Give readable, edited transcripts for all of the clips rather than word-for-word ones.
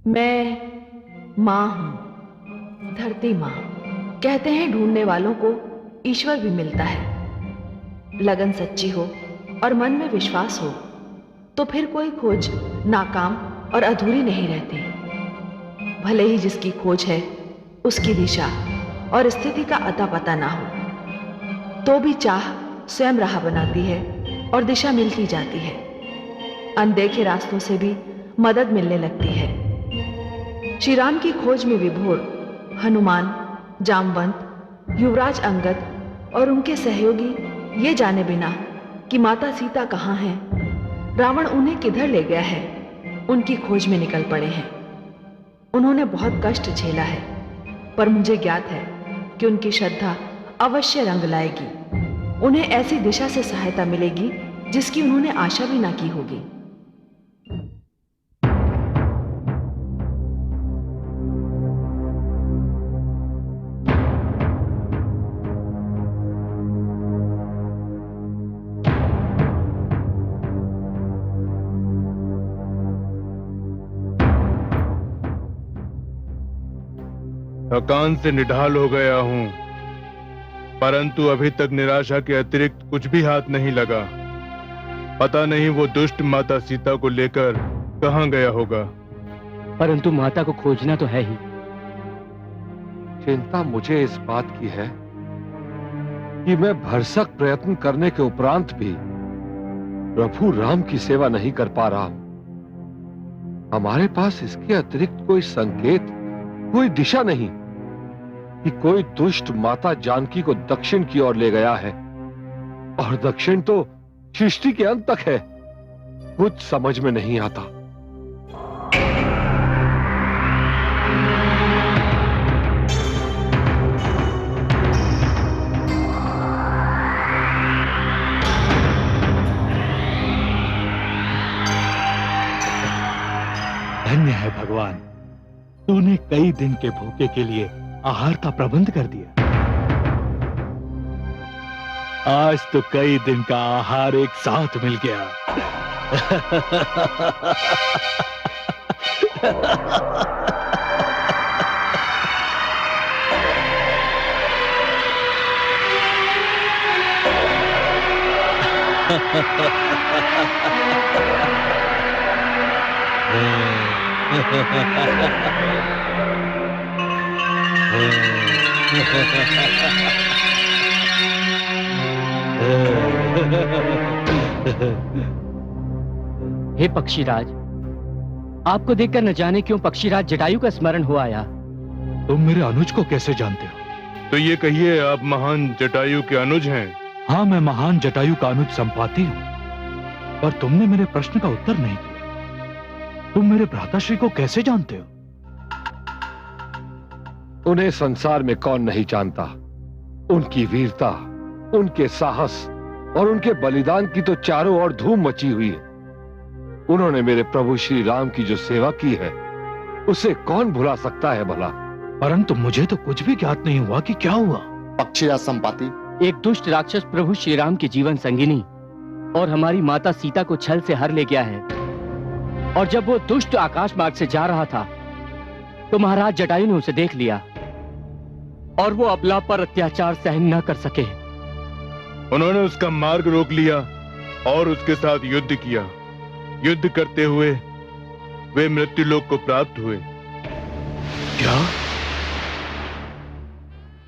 मैं माँ हूं, धरती माँ। कहते हैं ढूंढने वालों को ईश्वर भी मिलता है। लगन सच्ची हो और मन में विश्वास हो तो फिर कोई खोज नाकाम और अधूरी नहीं रहती। भले ही जिसकी खोज है उसकी दिशा और स्थिति का अता पता ना हो तो भी चाह स्वयं राह बनाती है और दिशा मिलती जाती है। अनदेखे रास्तों से भी मदद मिलने लगती है। श्री राम की खोज में विभोर हनुमान, जामवंत, युवराज अंगद और उनके सहयोगी ये जाने बिना कि माता सीता कहाँ हैं, रावण उन्हें किधर ले गया है, उनकी खोज में निकल पड़े हैं। उन्होंने बहुत कष्ट झेला है, पर मुझे ज्ञात है कि उनकी श्रद्धा अवश्य रंग लाएगी। उन्हें ऐसी दिशा से सहायता मिलेगी जिसकी उन्होंने आशा भी ना की होगी। थकान से निढाल हो गया हूं, परंतु अभी तक निराशा के अतिरिक्त कुछ भी हाथ नहीं लगा। पता नहीं वो दुष्ट माता सीता को लेकर कहां गया होगा। परंतु माता को खोजना तो है ही। चिंता मुझे इस बात की है कि मैं भरसक प्रयत्न करने के उपरांत भी प्रभु राम की सेवा नहीं कर पा रहा हूं। हमारे पास इसके अतिरिक्त कोई संकेत, कोई दिशा नहीं कि कोई दुष्ट माता जानकी को दक्षिण की ओर ले गया है, और दक्षिण तो सृष्टि के अंत तक है। कुछ समझ में नहीं आता। धन्य है भगवान, तूने कई दिन के भूखे के लिए आहार का प्रबंध कर दिया। आज तो कई दिन का आहार एक साथ मिल गया। हे पक्षीराज, आपको देखकर न जाने क्यों पक्षीराज जटायु का स्मरण हो आया। तुम मेरे अनुज को कैसे जानते हो? तो ये कहिए, आप महान जटायु के अनुज हैं? हाँ, मैं महान जटायु का अनुज संपाति हूँ, पर तुमने मेरे प्रश्न का उत्तर नहीं दिया। तुम मेरे भ्राताश्री को कैसे जानते हो? उन्हें संसार में कौन नहीं जानता। उनकी वीरता, उनके साहस और उनके बलिदान की तो चारों ओर धूम मची हुई है। उन्होंने मेरे प्रभु श्री राम की जो सेवा की है, उसे कौन भुला सकता है भला। परंतु मुझे तो कुछ भी ज्ञात नहीं हुआ कि क्या हुआ। पक्षीराज संपाति, एक दुष्ट राक्षस प्रभु श्री राम की जीवन संगिनी और हमारी माता सीता को छल से हर ले गया है। और जब वो दुष्ट आकाश मार्ग से जा रहा था तो महाराज जटायु ने उसे देख लिया और वो अबला पर अत्याचार सहन न कर सके। उन्होंने उसका मार्ग रोक लिया और उसके साथ युद्ध किया। युद्ध करते हुए वे मृत्युलोक को प्राप्त हुए। क्या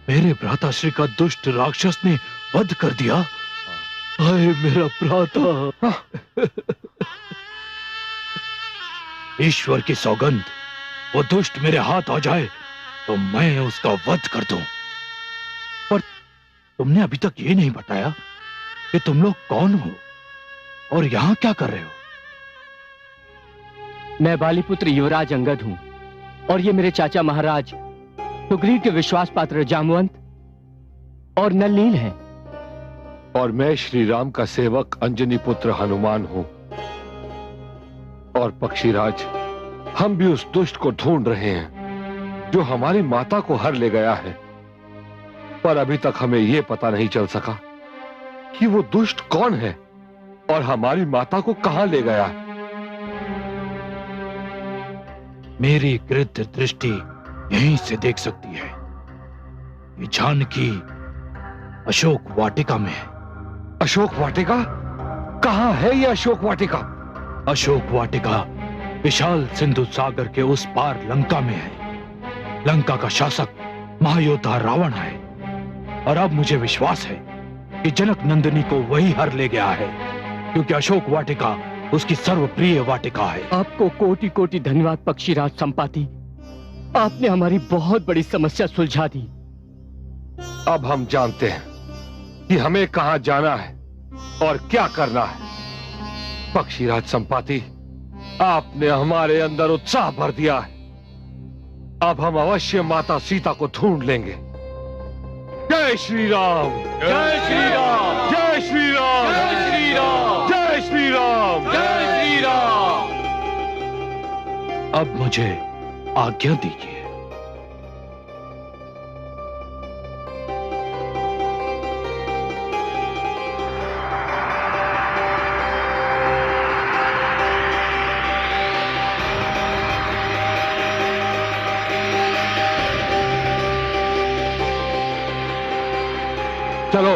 मेरे भ्राताश्री का दुष्ट राक्षस ने वध कर दिया? हाय मेरा भ्राता! ईश्वर की सौगंध, वो दुष्ट मेरे हाथ आ जाए तो मैं उसका वध कर दूं। पर तुमने अभी तक ये नहीं बताया कि तुम लोग कौन हो और यहां क्या कर रहे हो? मैं बालीपुत्र युवराज अंगद हूं और ये मेरे चाचा महाराज सुग्रीव के विश्वास पात्र जामवंत और नलनील हैं। और मैं श्री राम का सेवक अंजनी पुत्र हनुमान हूं। और पक्षीराज, हम भी उस दुष्ट को ढूंढ रहे हैं जो हमारी माता को हर ले गया है, पर अभी तक हमें यह पता नहीं चल सका कि वो दुष्ट कौन है और हमारी माता को कहां ले गया है। मेरी कृत दृष्टि यहीं से देख सकती है। ये जानकी अशोक वाटिका में है। अशोक वाटिका? कहाँ है ये अशोक वाटिका? अशोक वाटिका विशाल सिंधु सागर के उस पार लंका में है। लंका का शासक महायोद्धा रावण है, और अब मुझे विश्वास है कि जनक नंदिनी को वही हर ले गया है, क्योंकि अशोक वाटिका उसकी सर्वप्रिय वाटिका है। आपको कोटि कोटि धन्यवाद पक्षीराज संपाति। आपने हमारी बहुत बड़ी समस्या सुलझा दी। अब हम जानते हैं कि हमें कहां जाना है और क्या करना है। पक्षीराज संपाति, आपने हमारे अंदर उत्साह भर दिया है। अब हम अवश्य माता सीता को ढूंढ लेंगे। जय श्री राम, जय श्री राम, जय श्री राम, जय श्री राम, जय श्री राम, जय श्री राम। अब मुझे आज्ञा दीजिए। चलो।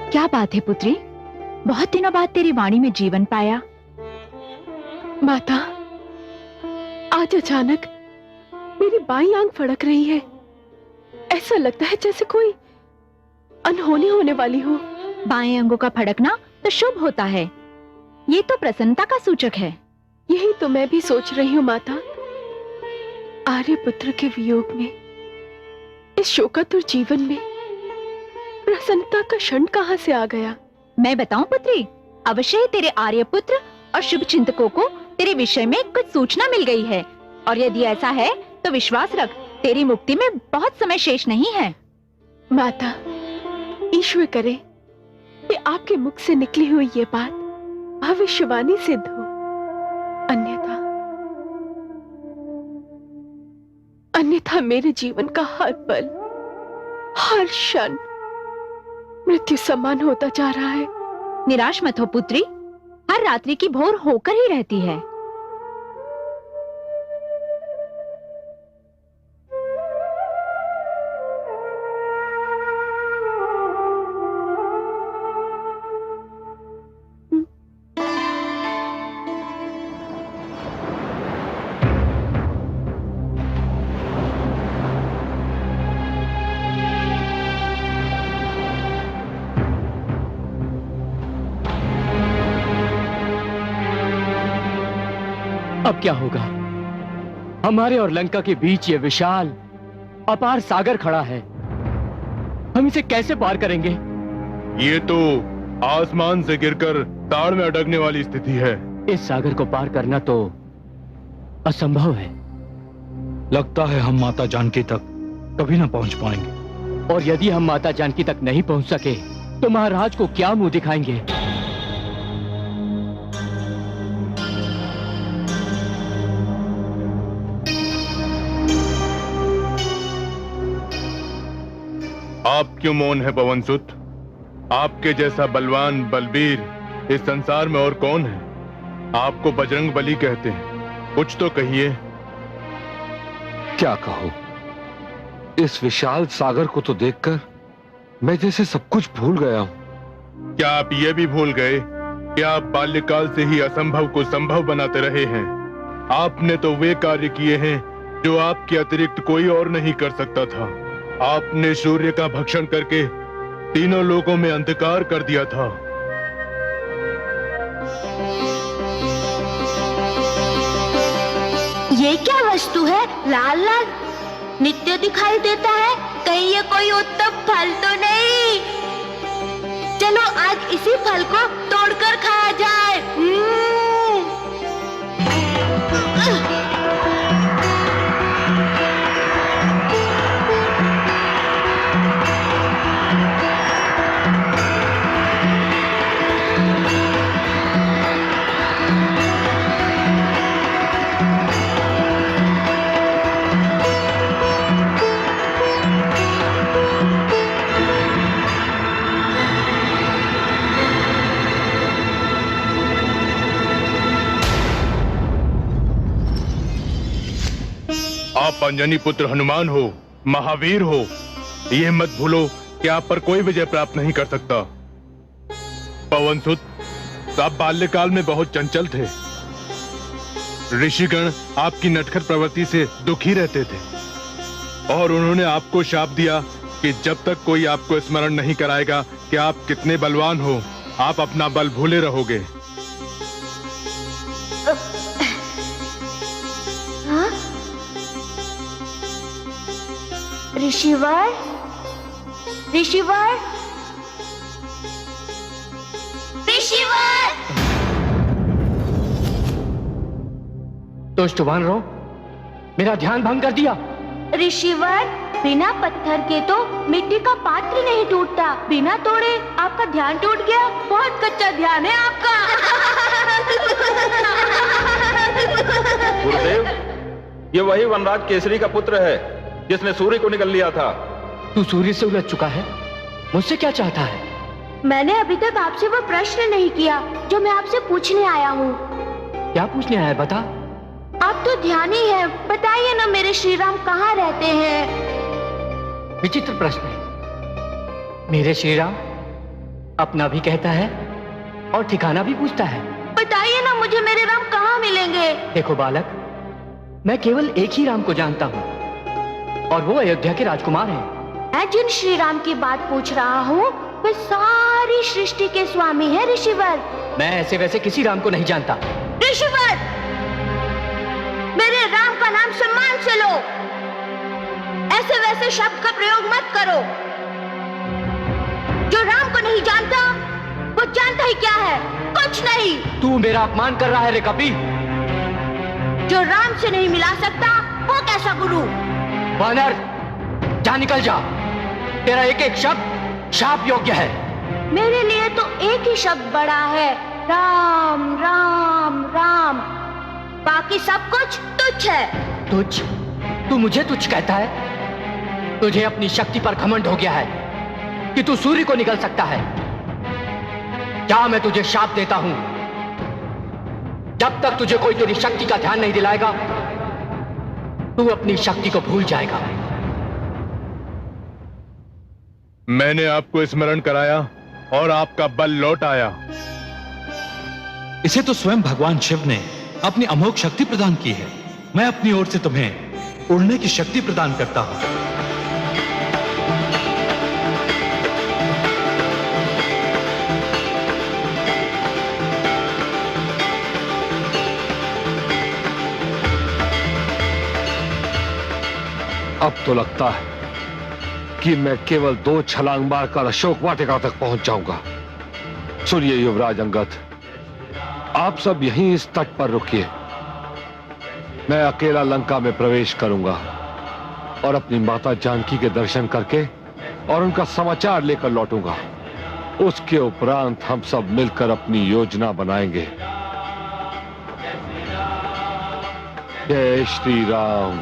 क्या बात है पुत्री, बहुत दिनों बाद तेरी वाणी में जीवन पाया। माता, आज अचानक मेरी बाईं आंख फड़क रही है। ऐसा लगता है जैसे कोई अनहोनी होने वाली हो। बाएं अंगों का फड़कना तो शुभ होता है, ये तो प्रसन्नता का सूचक है। यही तो मैं भी सोच रही हूँ माता। आर्यपुत्र के वियोग में, इस शोकातुर जीवन में प्रसन्नता का क्षण कहाँ से आ गया? मैं बताऊं पुत्री, अवश्य ही तेरे आर्यपुत्र और शुभ चिंतकों को तेरे विषय में कुछ सूचना मिल गई है, और यदि ऐसा है तो विश्वास रख, तेरी मुक्ति में बहुत समय शेष नहीं है। माता, ईश्वर करे कि आपके मुख से निकली हुई ये बात भविष्यवाणी सिद्ध हो, अन्यथा मेरे जीवन का हर पल, हर क्षण मृत्यु समान होता जा रहा है। निराश मत हो पुत्री, हर रात्रि की भोर होकर ही रहती है। अब क्या होगा? हमारे और लंका के बीच ये विशाल अपार सागर खड़ा है, हम इसे कैसे पार करेंगे? ये तो आसमान से गिरकर ताड़ में अटकने वाली स्थिति है। इस सागर को पार करना तो असंभव है। लगता है हम माता जानकी तक कभी ना पहुंच पाएंगे। और यदि हम माता जानकी तक नहीं पहुंच सके तो महाराज को क्या मुंह दिखाएंगे? आप क्यों मौन है पवनसुत? आपके जैसा बलवान बलबीर इस संसार में और कौन है? आपको बजरंग बली कहते हैं, कुछ तो कहिए। क्या कहूं? इस विशाल सागर को तो देखकर मैं जैसे सब कुछ भूल गया हूं। क्या आप ये भी भूल गए कि आप बाल्यकाल से ही असंभव को संभव बनाते रहे हैं? आपने तो वे कार्य किए हैं जो आपके अतिरिक्त कोई और नहीं कर सकता था। आपने सूर्य का भक्षण करके तीनों लोकों में अंधकार कर दिया था। ये क्या वस्तु है? लाल लाल नित्य दिखाई देता है। कहीं ये कोई उत्तम फल तो नहीं? चलो आज इसी फल को तोड़कर खाया जाए। आप अंजनी पुत्र हनुमान हो, महावीर हो। यह मत भूलो कि आप पर कोई विजय प्राप्त नहीं कर सकता। पवनसुत, आप बाल्यकाल में बहुत चंचल थे। ऋषिगण आपकी नटखट प्रवृत्ति से दुखी रहते थे और उन्होंने आपको शाप दिया कि जब तक कोई आपको स्मरण नहीं कराएगा कि आप कितने बलवान हो, आप अपना बल भूले रहोगे। ऋषिवर, ऋषिवर, ऋषिवर! दुष्ट वानरों, मेरा ध्यान भंग कर दिया। ऋषिवर, बिना पत्थर के तो मिट्टी का पात्र नहीं टूटता। बिना तोड़े आपका ध्यान टूट गया। बहुत कच्चा ध्यान है आपका। गुरुदेव, ये वही वनराज केसरी का पुत्र है जिसने सूर्य को निगल लिया था। तू सूर्य से उलझ चुका है। मुझसे क्या चाहता है? मैंने अभी तक आपसे वो प्रश्न नहीं किया जो मैं आपसे पूछने आया हूँ। क्या पूछने आया है, बता। आप तो ध्यानी हैं, बताइए ना मेरे श्री राम कहाँ रहते हैं? विचित्र प्रश्न है। मेरे श्री राम अपना भी कहता है और ठिकाना भी पूछता है। बताइए ना मुझे मेरे राम कहाँ मिलेंगे? देखो बालक, मैं केवल एक ही राम को जानता हूँ और वो अयोध्या के राजकुमार हैं। मैं जिन श्री राम की बात पूछ रहा हूँ वे सारी सृष्टि के स्वामी हैं ऋषिवर। मैं ऐसे वैसे किसी राम को नहीं जानता। ऋषिवर, मेरे राम का नाम सम्मान से लो। ऐसे वैसे शब्द का प्रयोग मत करो। जो राम को नहीं जानता वो जानता ही क्या है? कुछ नहीं। तू मेरा अपमान कर रहा है रे कपी। जो राम से नहीं मिला सकता वो कैसा गुरु? वानर, जा निकल जा। तेरा एक एक शब्द शाप योग्य है। मेरे लिए तो एक ही शब्द बड़ा है, राम राम राम। बाकी सब कुछ तुच्छ है। तुच्छ? तू मुझे तुच्छ कहता है? तुझे अपनी शक्ति पर घमंड हो गया है कि तू सूर्य को निगल सकता है। क्या मैं तुझे शाप देता हूं? जब तक तुझे कोई तेरी शक्ति का ध्यान नहीं दिलाएगा तू अपनी शक्ति को भूल जाएगा। मैंने आपको स्मरण कराया और आपका बल लौट आया। इसे तो स्वयं भगवान शिव ने अपनी अमोघ शक्ति प्रदान की है। मैं अपनी ओर से तुम्हें उड़ने की शक्ति प्रदान करता हूं। अब तो लगता है कि मैं केवल 2 छलांग मारकर अशोक वाटिका तक पहुंच जाऊंगा। सुनिए युवराज अंगद, आप सब यहीं इस तट पर रुकिए। मैं अकेला लंका में प्रवेश करूंगा और अपनी माता जानकी के दर्शन करके और उनका समाचार लेकर लौटूंगा। उसके उपरांत हम सब मिलकर अपनी योजना बनाएंगे। जय श्री राम।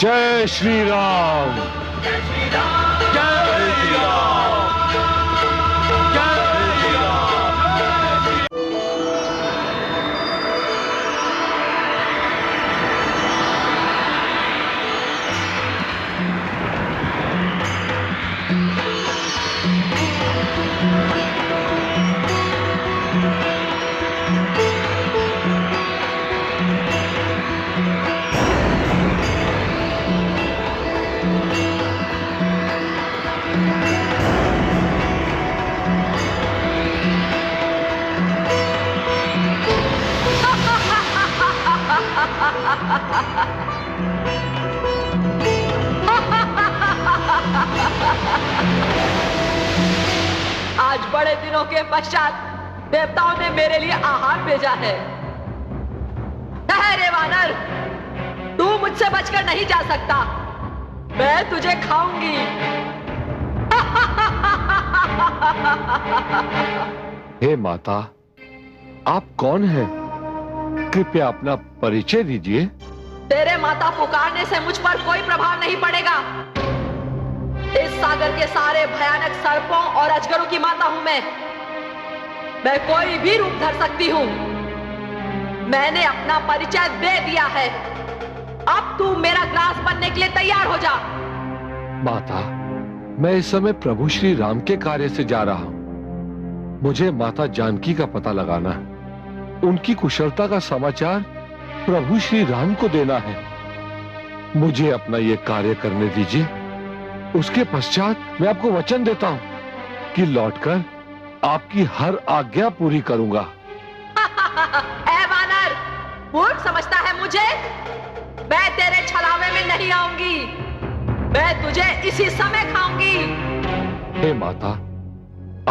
जय श्री राम। जय श्री राम। जय श्री राम। जय श्री राम। आज बड़े दिनों के पश्चात देवताओं ने मेरे लिए आहार भेजा है। ठहरे वानर, तू मुझसे बचकर नहीं जा सकता। मैं तुझे खाऊंगी। हे माता, आप कौन हैं? कृपया अपना परिचय दीजिए। तेरे माता पुकारने से मुझ पर कोई प्रभाव नहीं पड़ेगा। इस सागर के सारे भयानक सर्पों और अजगरों की माता हूं मैं कोई भी रूप धर सकती हूं। मैंने अपना परिचय दे दिया है। अब तू मेरा ग्रास बनने के लिए तैयार हो जा। माता, मैं इस समय प्रभु श्री राम के कार्य से जा रहा हूं। मुझे माता जानकी का पता लगाना है। उनकी कुशलता का समाचार प्रभु श्री राम को देना है। मुझे अपना यह कार्य करने दीजिए। उसके पश्चात मैं आपको वचन देता हूं कि लौटकर आपकी हर आज्ञा पूरी करूंगा। ऐ वानर, मूर्ख समझता है मुझे? मैं तेरे छलावे में नहीं आऊंगी। मैं तुझे इसी समय खाऊंगी। हे माता,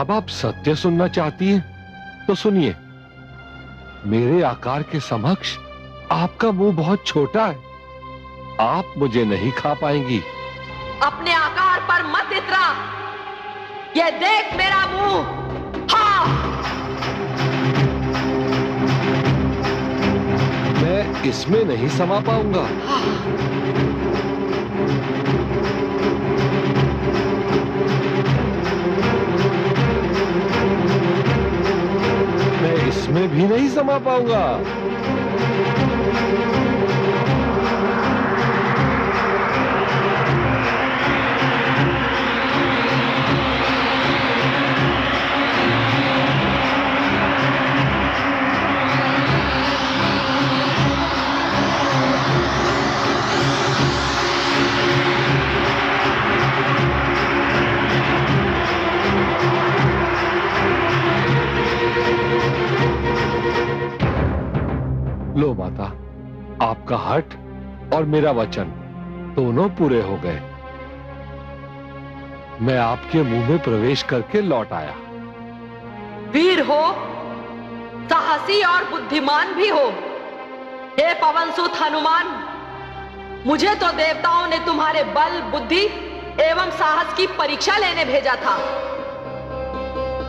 अब आप सत्य सुनना चाहती हैं तो सुनिए। मेरे आकार के समक्ष आपका मुंह बहुत छोटा है। आप मुझे नहीं खा पाएंगी। अपने आकार पर मत इतरा। ये देख मेरा मुंह। हाँ, मैं इसमें नहीं समा पाऊंगा। मैं इसमें भी नहीं समा पाऊंगा। लो माता, आपका हठ और मेरा वचन दोनों पूरे हो गए। मैं आपके मुंह में प्रवेश करके लौट आया। वीर हो, साहसी और बुद्धिमान भी हो। हे पवनसुत हनुमान, मुझे तो देवताओं ने तुम्हारे बल, बुद्धि एवं साहस की परीक्षा लेने भेजा था।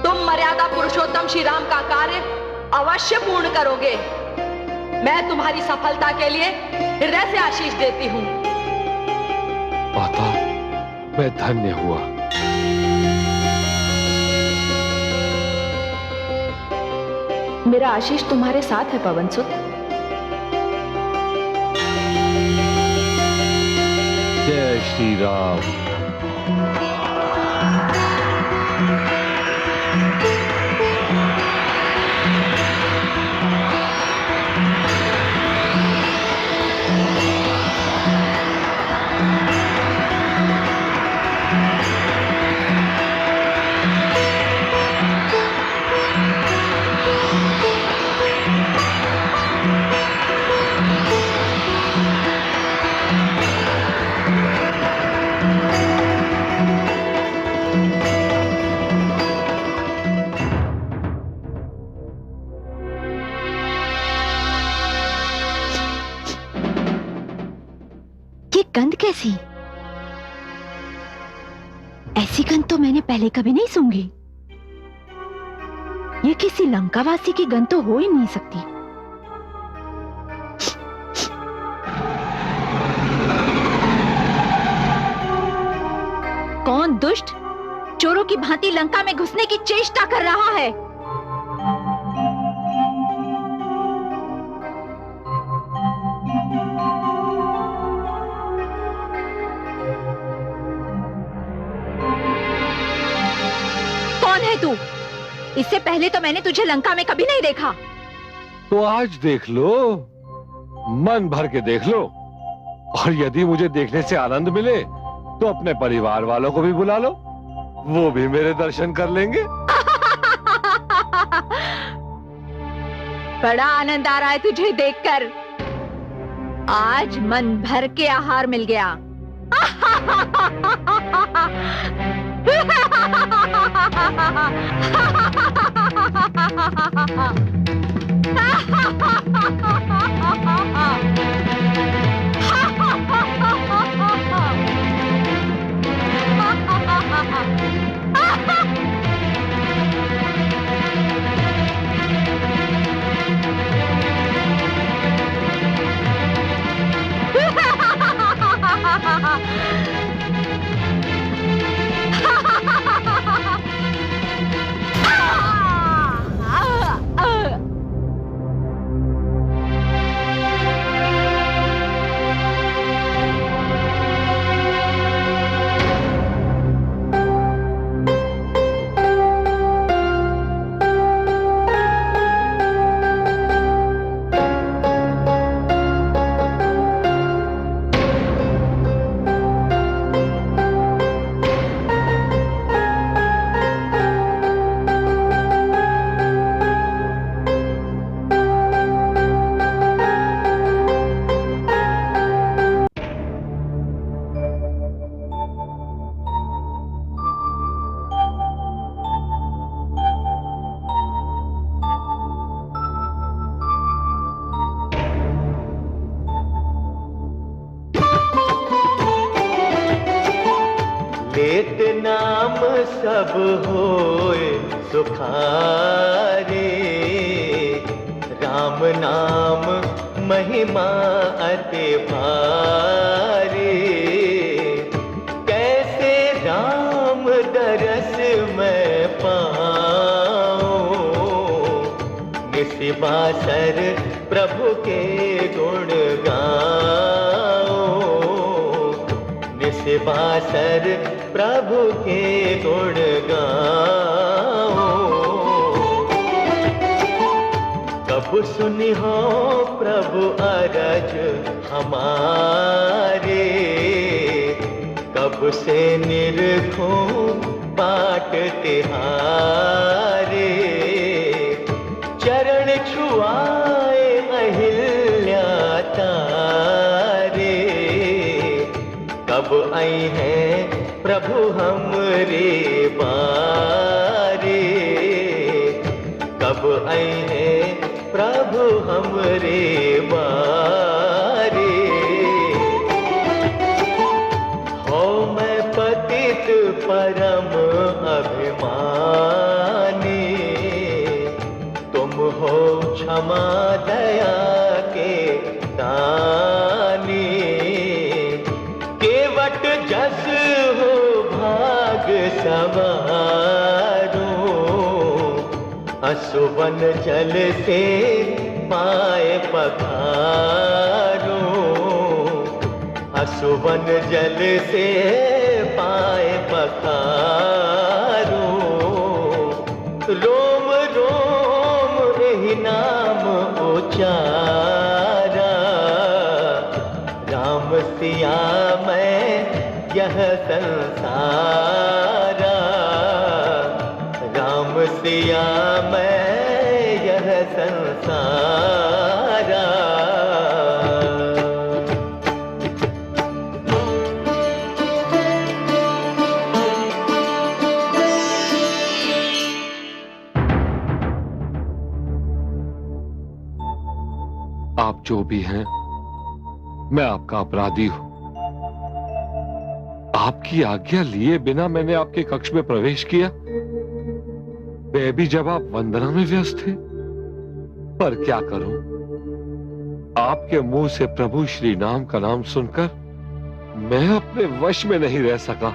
तुम मर्यादा पुरुषोत्तम श्री राम का कार्य अवश्य पूर्ण करोगे। मैं तुम्हारी सफलता के लिए हृदय से आशीष देती हूं। माता, मैं धन्य हुआ। मेरा आशीष तुम्हारे साथ है पवनसुत। जय श्री राम। गंध कैसी? ऐसी गंध तो मैंने पहले कभी नहीं सूंघी। ये किसी लंकावासी की गंध तो हो ही नहीं सकती। कौन दुष्ट चोरों की भांति लंका में घुसने की चेष्टा कर रहा है? तू, इससे पहले तो मैंने तुझे लंका में कभी नहीं देखा। तो आज देख लो, मन भर के देख लो। और यदि मुझे देखने से आनंद मिले तो अपने परिवार वालों को भी बुला लो, वो भी मेरे दर्शन कर लेंगे। बड़ा आनंद आ रहा है तुझे देखकर। आज मन भर के आहार मिल गया। लेत नाम सब होए सुखारे, राम नाम महिमा अति भारी। कैसे राम दरस मैं पाऊं, निसिबासर प्रभु के गुण गाऊं, निसिबासर प्रभु के गुण गाऊं। कब सुनी हो प्रभु अरज हमारे, कब से निरखूं बाट तिहारे। चरण छुआए अहिल्या तारे, कब आई हैं प्रभु हमरे बारे, कब आई हैं प्रभु हमरे बारे। हो मैं पतित परम अभिमानी, तुम हो क्षमा दया के दानी। केवट जस हो भाग सवारो, असुवन जल से पाए पखारो, असुवन जल से पाए पखारो। रोम रोम यही नाम उचारा, राम सिया मैं यह संसारा, राम सिया मैं यह संसारा। आप जो भी हैं, मैं आपका अपराधी हूं। आपकी आज्ञा लिए बिना मैंने आपके कक्ष में प्रवेश किया, वे भी जब आप वंदना में व्यस्त थे। पर क्या करूं, आपके मुंह से प्रभु श्री नाम का नाम सुनकर मैं अपने वश में नहीं रह सका।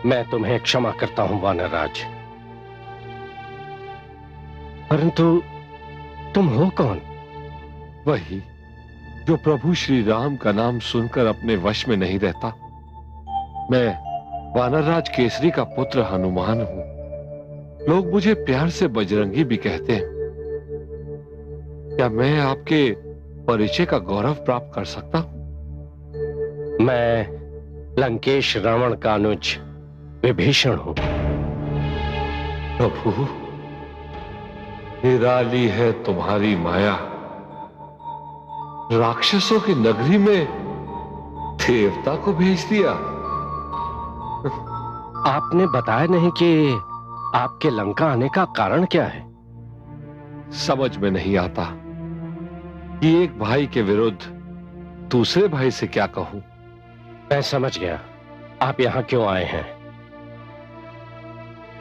मैं तुम्हें क्षमा करता हूं वानरराज, परंतु तुम हो कौन? वही जो प्रभु श्री राम का नाम सुनकर अपने वश में नहीं रहता। मैं वानरराज केसरी का पुत्र हनुमान हूं। लोग मुझे प्यार से बजरंगी भी कहते हैं। क्या मैं आपके परिचय का गौरव प्राप्त कर सकता हूं? मैं लंकेश रावण का अनुज विभीषण हूं। प्रभु, निराली है तुम्हारी माया, राक्षसों की नगरी में देवता को भेज दिया। आपने बताया नहीं कि आपके लंका आने का कारण क्या है। समझ में नहीं आता कि एक भाई के विरुद्ध दूसरे भाई से क्या कहूं। मैं समझ गया आप यहां क्यों आए हैं।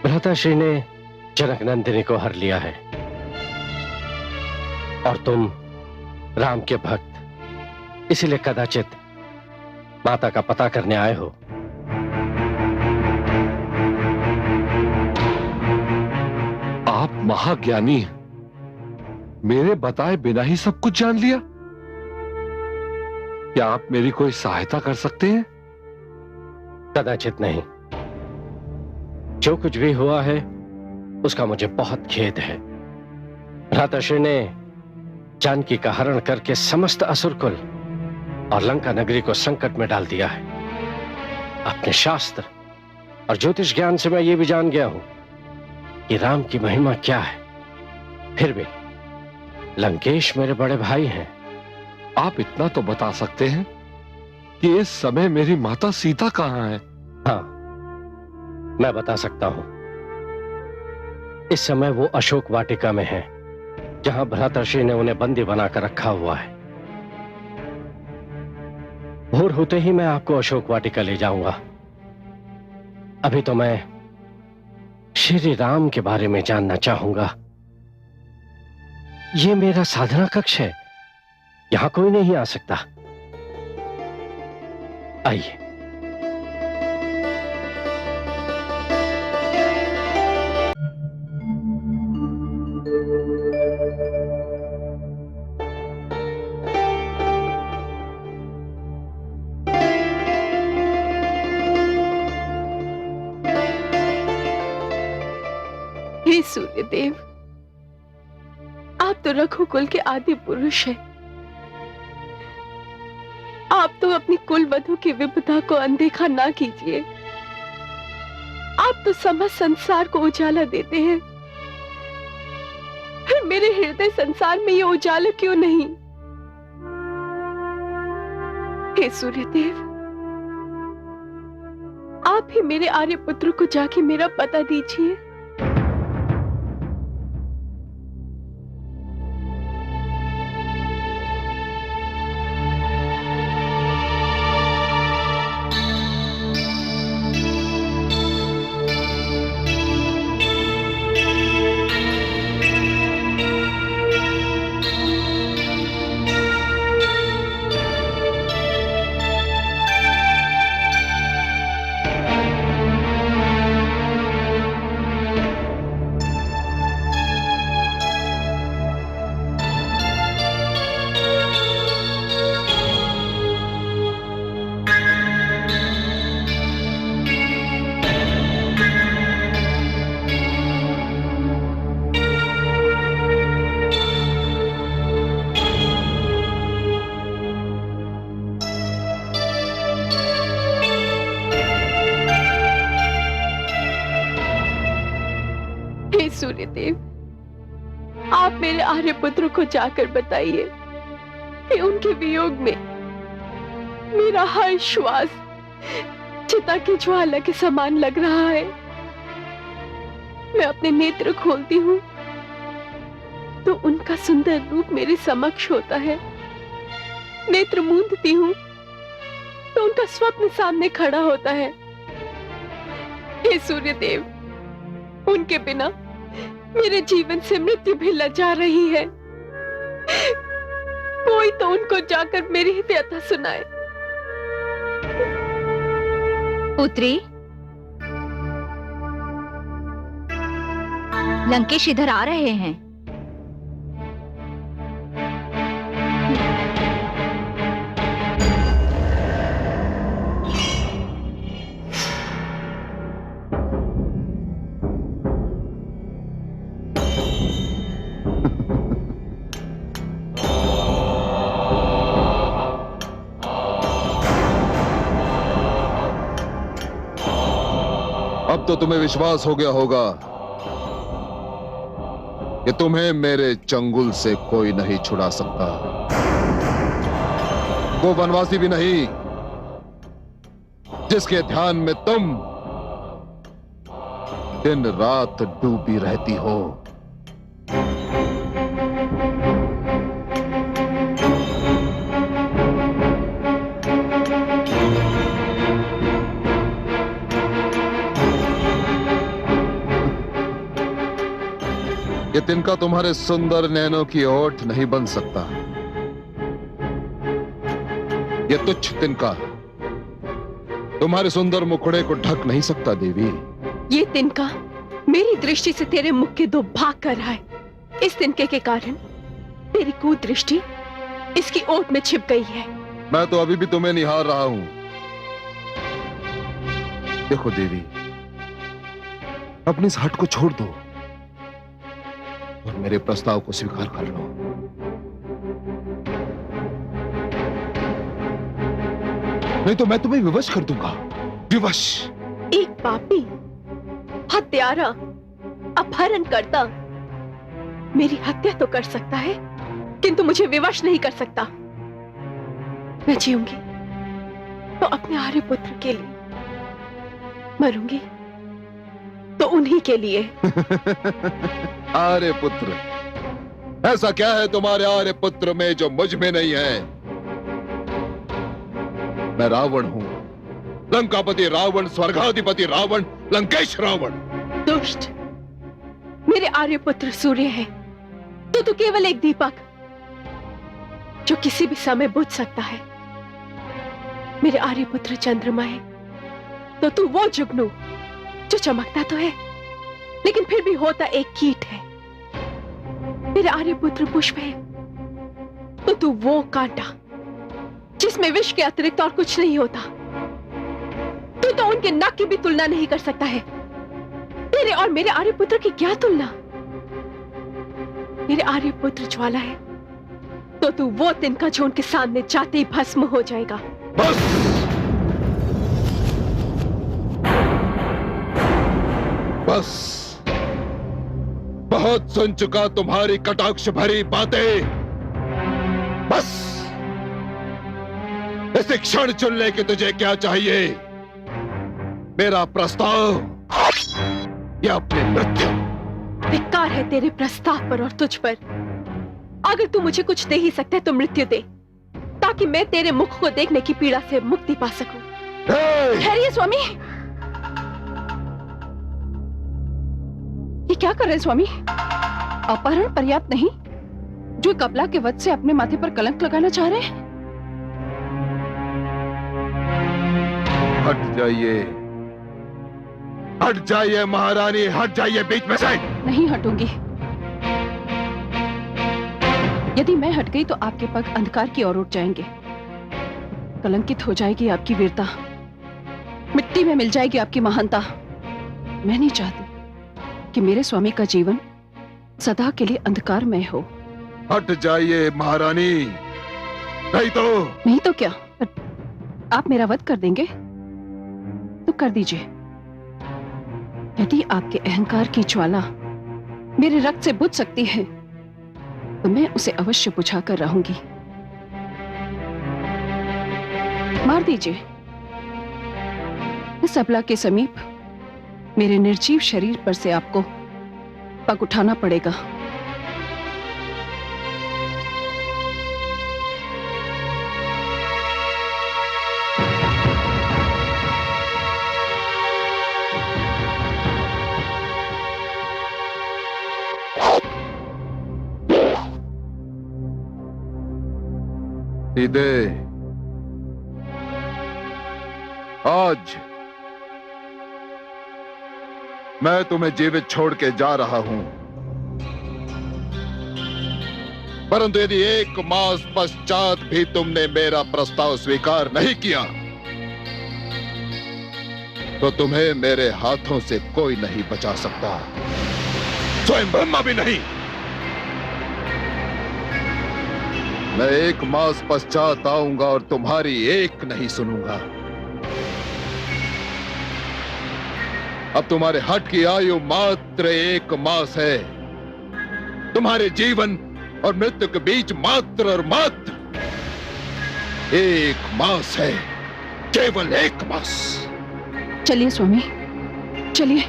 भ्राताश्री ने जनक नंदिनी को हर लिया है और तुम राम के भक्त, इसलिए कदाचित माता का पता करने आए हो। आप महाज्ञानी हैं, मेरे बताए बिना ही सब कुछ जान लिया। क्या आप मेरी कोई सहायता कर सकते हैं? कदाचित नहीं। जो कुछ भी हुआ है उसका मुझे बहुत खेद है। भ्राताश्री ने जानकी का हरण करके समस्त असुरकुल और लंका नगरी को संकट में डाल दिया है। अपने शास्त्र और ज्योतिष ज्ञान से मैं ये भी जान गया हूं कि राम की महिमा क्या है। फिर भी लंकेश मेरे बड़े भाई हैं। आप इतना तो बता सकते हैं कि इस समय मेरी माता सीता कहां है? हाँ, मैं बता सकता हूं। इस समय वो अशोक वाटिका में है, जहां भ्राताश्री ने उन्हें बंदी बनाकर रखा हुआ है। भोर होते ही मैं आपको अशोक वाटिका ले जाऊंगा। अभी तो मैं श्री राम के बारे में जानना चाहूंगा। ये मेरा साधना कक्ष है, यहां कोई नहीं आ सकता। आइए। हे सूर्यदेव, आप तो रघुकुल के आदि पुरुष हैं। आप तो अपनी कुल वधु की विपदा को अनदेखा ना कीजिए। आप तो समस्त संसार को उजाला देते हैं, फिर मेरे हृदय संसार में ये उजाला क्यों नहीं? हे सूर्यदेव, आप ही मेरे आर्यपुत्र को जाके मेरा पता दीजिए। सूर्यदेव, आप मेरे आर्यपुत्र को जाकर बताइए कि उनके वियोग में मेरा हर श्वास चिता की ज्वाला के समान लग रहा है। मैं अपने नेत्र खोलती हूँ तो उनका सुंदर रूप मेरे समक्ष होता है। नेत्र मूंदती हूँ तो उनका स्वप्न सामने खड़ा होता है। हे सूर्यदेव, उनके बिना मेरे जीवन से मृत्यु भी लजा रही है। कोई तो उनको जाकर मेरी व्यथा सुनाए। पुत्री, लंकेश इधर आ रहे हैं। अब तो तुम्हें विश्वास हो गया होगा कि तुम्हें मेरे चंगुल से कोई नहीं छुड़ा सकता। वो वनवासी भी नहीं जिसके ध्यान में तुम दिन रात डूबी रहती हो। ये तिनका तुम्हारे सुंदर नैनों की ओट नहीं बन सकता। ये तुच्छ तिनका तुम्हारे सुंदर मुखड़े को ढक नहीं सकता देवी। ये तिनका मेरी दृष्टि से तेरे मुख के दो भाग कर रहा है। इस तिनके के कारण तेरी कुदृष्टि इसकी ओट में छिप गई है। मैं तो अभी भी तुम्हें निहार रहा हूं। देखो देवी, अपनी इस हट को छोड़ दो और मेरे प्रस्ताव को स्वीकार कर लो। नहीं तो मैं तुम्हें विवश कर दूंगा। विवश। एक पापी, हत्यारा, अपहरणकर्ता मेरी हत्या तो कर सकता है किंतु मुझे विवश नहीं कर सकता। मैं जीऊंगी तो अपने आर्यपुत्र के लिए, मरूंगी तो उन्हीं के लिए। आर्यपुत्र? ऐसा क्या है तुम्हारे आर्यपुत्र में जो मुझ में नहीं है? मैं रावण हूं, लंकापति रावण, स्वर्गाधिपति रावण, लंकेश रावण। दुष्ट, मेरे आर्यपुत्र सूर्य है तो तू केवल एक दीपक जो किसी भी समय बुझ सकता है। मेरे आर्यपुत्र चंद्रमा है तो तू वो जुगनू जो चमकता तो है लेकिन फिर भी होता एक कीट है। मेरे आर्यपुत्र पुष्प है तो तू वो कांटा जिसमें विष के अतिरिक्त और कुछ नहीं होता। तू तो उनके नख की भी तुलना नहीं कर सकता है। तेरे और मेरे आर्यपुत्र की क्या तुलना? मेरे आर्यपुत्र ज्वाला है तो तू वो तिनका जो उनके सामने जाते ही भस्म हो जाएगा। बस। बस, बहुत सुन चुका तुम्हारी कटाक्ष भरी बातें। बस, इस क्षण चुन ले कि तुझे क्या चाहिए। मेरा प्रस्ताव या अपनी मृत्यु? धिक्कार है तेरे प्रस्ताव पर और तुझ पर। अगर तू मुझे कुछ दे ही सकता है तो मृत्यु दे, ताकि मैं तेरे मुख को देखने की पीड़ा से मुक्ति पा सकूं। ठहरिए स्वामी। ये क्या कर रहे हैं स्वामी? अपहरण पर्याप्त नहीं, जो कपला के वध से अपने माथे पर कलंक लगाना चाह रहे हैं। हट जाइए, हट जाइए महारानी, हट जाइए बीच में से। नहीं हटूंगी। यदि मैं हट गई तो आपके पग अंधकार की ओर उठ जाएंगे, कलंकित हो जाएगी आपकी वीरता, मिट्टी में मिल जाएगी आपकी महानता। मैं नहीं चाहती कि मेरे स्वामी का जीवन सदा के लिए अंधकारमय हो। हट जाइए महारानी, नहीं तो क्या? आप मेरा वध कर देंगे तो कर दीजिए। यदि आपके अहंकार की ज्वाला मेरे रक्त से बुझ सकती है तो मैं उसे अवश्य बुझा कर रहूंगी। मार दीजिए। इस अबला के समीप मेरे निर्जीव शरीर पर से आपको पग उठाना पड़ेगा। सीधे आज मैं तुम्हें जीवित छोड़ के जा रहा हूं, परंतु यदि 1 मास पश्चात भी तुमने मेरा प्रस्ताव स्वीकार नहीं किया तो तुम्हें मेरे हाथों से कोई नहीं बचा सकता, स्वयं ब्रह्मा भी नहीं। मैं 1 मास पश्चात आऊंगा और तुम्हारी एक नहीं सुनूंगा। अब तुम्हारे हट की आयु मात्र 1 मास है। तुम्हारे जीवन और मृत्यु के बीच मात्र और मात्र एक मास है, केवल एक मास। चलिए स्वामी, चलिए।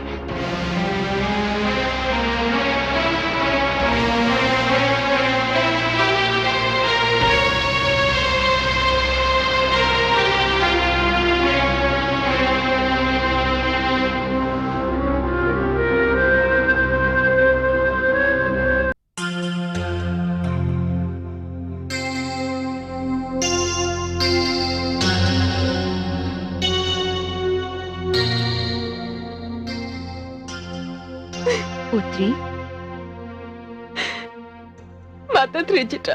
पुत्री, माता त्रिजटा,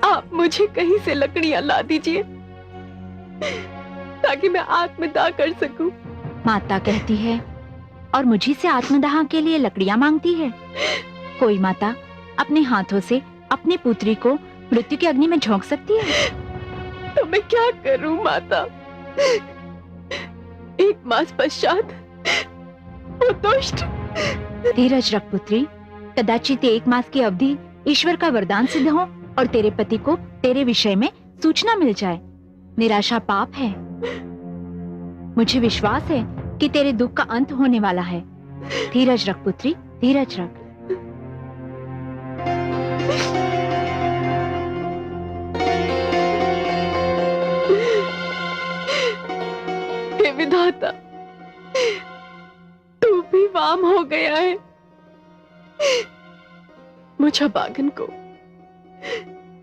आप मुझे कहीं से लकड़ियां ला दीजिए ताकि मैं आत्मदाह कर सकूं। माता कहती है और मुझी से आत्मदाह के लिए लकड़ियां मांगती है। कोई माता अपने हाथों से अपनी पुत्री को मृत्यु की अग्नि में झोंक सकती है? तो मैं क्या करूं माता? एक मास पश्चात वो दुष्ट। धीरज रख पुत्री, कदाचित एक मास की अवधि ईश्वर का वरदान सिद्ध हो और तेरे पति को तेरे विषय में सूचना मिल जाए। निराशा पाप है। मुझे विश्वास है कि तेरे दुख का अंत होने वाला है। धीरज रख पुत्री, धीरज रख। हे विधाता, तू भी वाम हो गया है। मुझे बागन को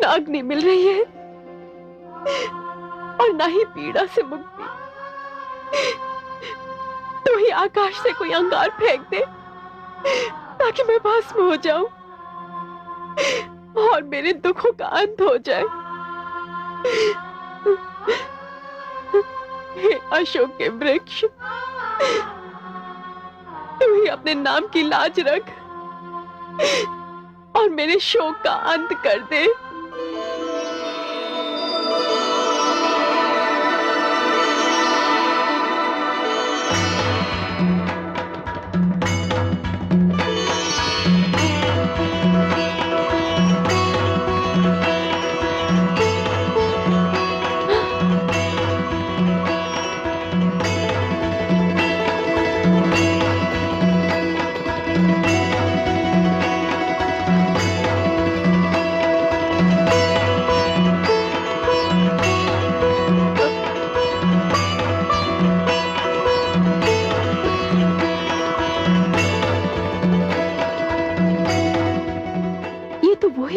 ना अग्नि मिल रही है और ना ही पीड़ा से मुक्ति। तो ही आकाश से कोई अंगार फेंक दे ताकि मैं भस्म हो जाऊं और मेरे दुखों का अंत हो जाए। हे अशोक के वृक्ष, तू ही अपने नाम की लाज रख और मेरे शोक का अंत कर दे।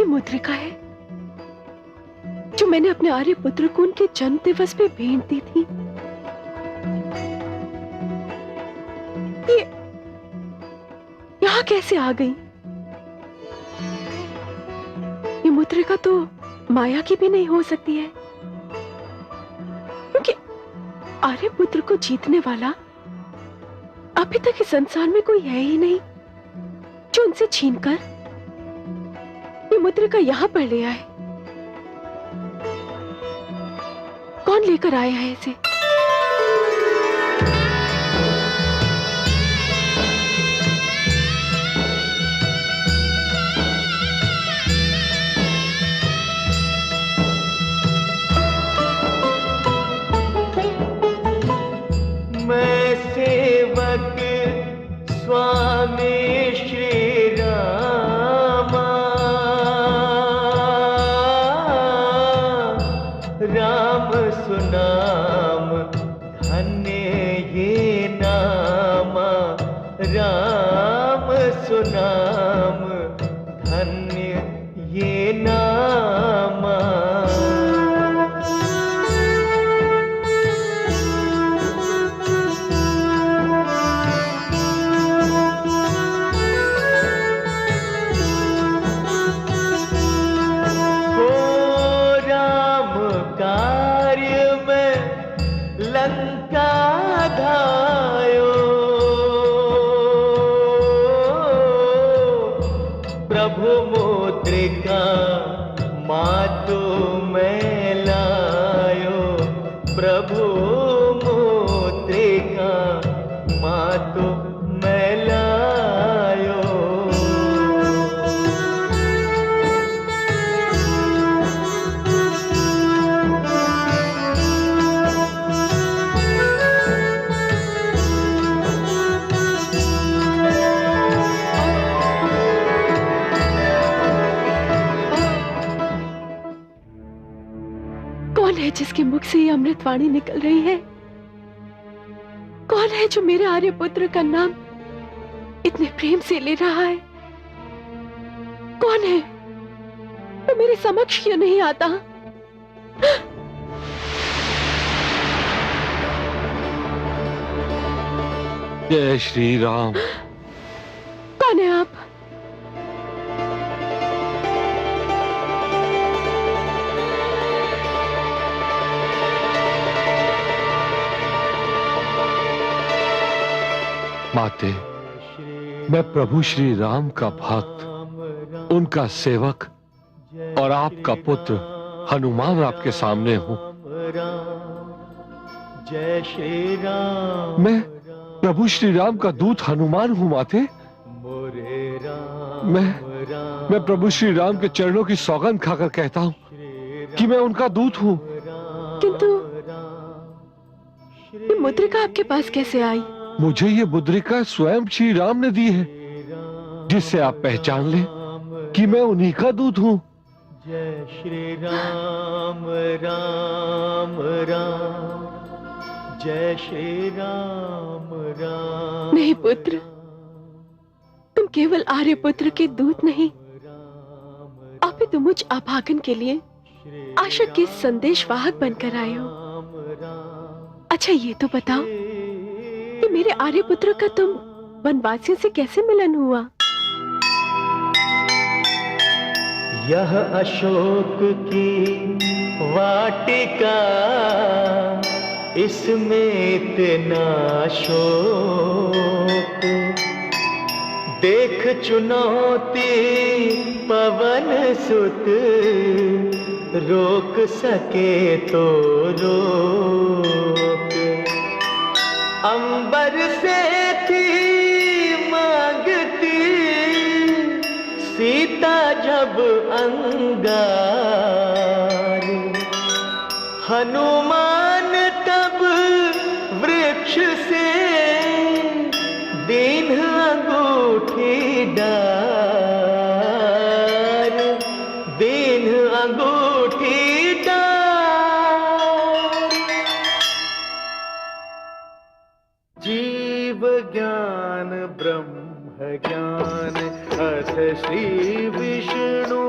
मुद्रिका है जो मैंने अपने आर्य पुत्र को उनके जन्म दिवस पे भेंट दी थी। ये यहाँ कैसे आ गई? ये मुद्रिका तो माया की भी नहीं हो सकती है, क्योंकि आर्य पुत्र को जीतने वाला अभी तक इस संसार में कोई है ही नहीं जो उनसे छीनकर ये मुद्रिका यहां पर ले आए। कौन लेकर आया है इसे? मैं सेवक स्वामी श्री रामा, राम सुनाम धन्य ये नामा, राम सुनाम धन्य ये नामा। लंका धायो प्रभु मुद्रिका मातु मैं लायो, प्रभु मुद्रिका मातु मैं लायो। जिसके मुख से ये अमृतवाणी निकल रही है, कौन है जो मेरे आर्यपुत्र का नाम इतने प्रेम से ले रहा है? कौन है? वो मेरे समक्ष क्यों नहीं आता? जय श्री राम। कौन है आप? माते, मैं प्रभु श्री राम का भक्त, उनका सेवक और आपका पुत्र हनुमान आपके सामने हूं। जय श्री राम। मैं प्रभु श्री राम का दूत हनुमान हूं माते। मैं प्रभु श्री राम के चरणों की सौगंध खाकर कहता हूं कि मैं उनका दूत हूं। किंतु ये मुद्रिका आपके पास कैसे आई? मुझे ये मुद्रिका स्वयं श्री राम ने दी है, जिससे आप पहचान लें कि मैं उन्हीं का दूत हूं। जय श्री राम राम राम। जय श्री राम राम। नहीं पुत्र, तुम केवल आर्यपुत्र के दूत नहीं, अपितु मुझ अभागन के लिए आशा के संदेशवाहक बनकर आए हो। अच्छा ये तो बताओ कि मेरे आर्यपुत्र का तुम वनवासियों से कैसे मिलन हुआ? यह अशोक की वाटिका, इसमें इतना शोक, देख चुनौती पवन सुत, रोक सके तो रोक। अंबर से थी मांगती सीता जब अंगार, हनुमान तब वृक्ष से दीन अंगूठी डार, दीन अंगूठी डार। जीव ज्ञान ब्रह्म ज्ञान अथ श्री विष्णु